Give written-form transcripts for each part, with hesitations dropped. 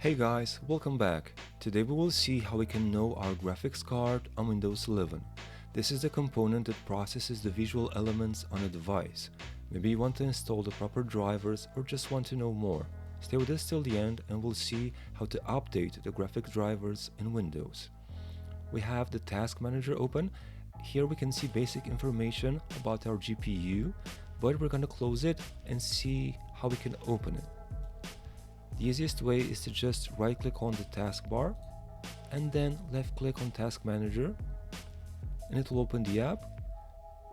Hey guys, welcome back. Today we will see how we can know our graphics card on Windows 11. This is the component that processes the visual elements on a device. Maybe you want to install the proper drivers or just want to know more. Stay with us till the end and we'll see how to update the graphics drivers in Windows. We have the Task Manager open. Here we can see basic information about our GPU, but we're going to close it and see how we can open it. The easiest way is to just right click on the taskbar and then left click on Task Manager and it will open the app,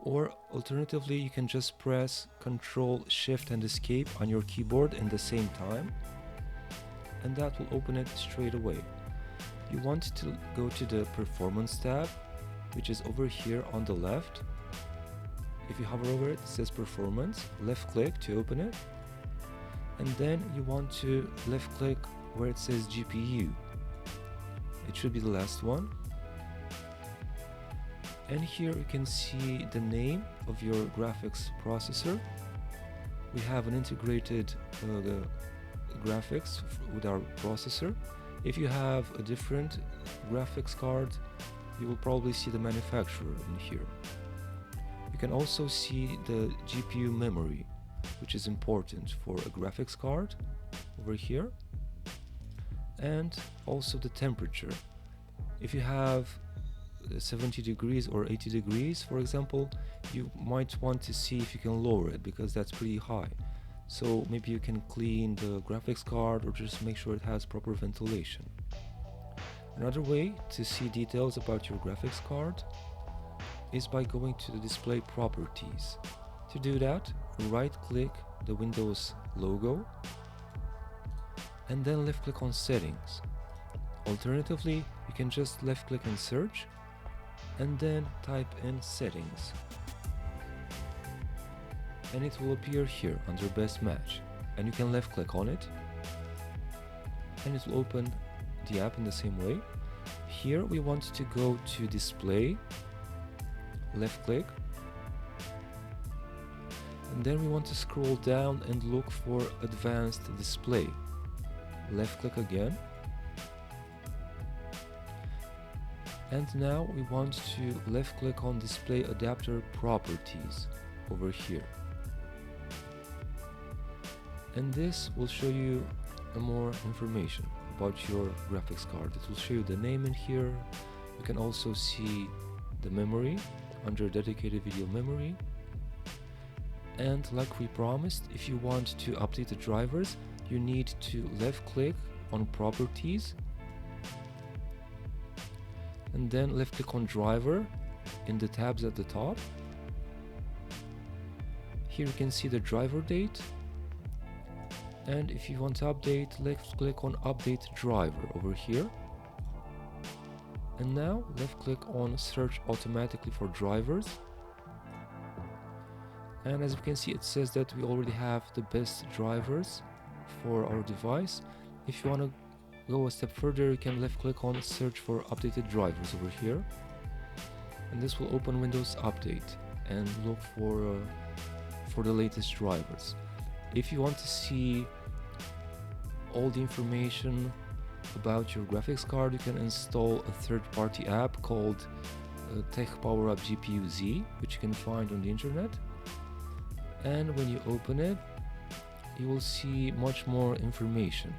or alternatively you can just press Ctrl, Shift and Escape on your keyboard in the same time and that will open it straight away. You want to go to the Performance tab, which is over here on the left. If you hover over it, it says Performance, left click to open it. And then you want to left click where it says GPU. It should be the last one. And here you can see the name of your graphics processor. We have an integrated graphics with our processor. If you have a different graphics card, you will probably see the manufacturer in here. You can also see the GPU memory, which is important for a graphics card over here, and also the temperature. If you have 70 degrees or 80 degrees, for example, you might want to see if you can lower it because that's pretty high. So maybe you can clean the graphics card or just make sure it has proper ventilation. Another way to see details about your graphics card is by going to the display properties. To do that, right click the Windows logo and then left click on settings. Alternatively, you can just left click and search and then type in settings. And it will appear here under best match, and you can left click on it and it will open the app in the same way. Here we want to go to display, left click, and then we want to scroll down and look for advanced display. Left click again. And now we want to left click on display adapter properties over here. And this will show you more information about your graphics card. It will show you the name in here. You can also see the memory under dedicated video memory. And like we promised, if you want to update the drivers, you need to left click on properties and then left click on driver in the tabs at the top. Here you can see the driver date, and if you want to update, left click on update driver over here, and now left click on search automatically for drivers. And as you can see, it says that we already have the best drivers for our device. If you want to go a step further, you can left click on search for updated drivers over here, and this will open Windows Update and look for the latest drivers. If you want to see all the information about your graphics card, you can install a third-party app called Tech Power Up GPU Z, which you can find on the internet. And when you open it, you will see much more information.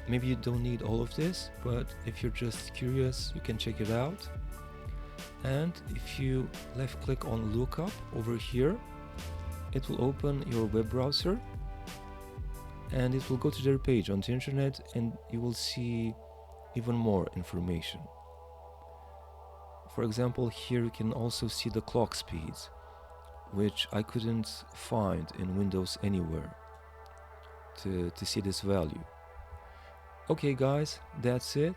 Maybe you don't need all of this, but if you're just curious, you can check it out. And if you left click on lookup over here, it will open your web browser and it will go to their page on the internet, and you will see even more information. For example, here you can also see the clock speeds, which I couldn't find in Windows anywhere to see this value. Okay guys, that's it.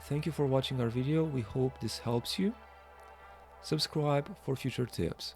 Thank you for watching our video. We hope this helps you. Subscribe for future tips.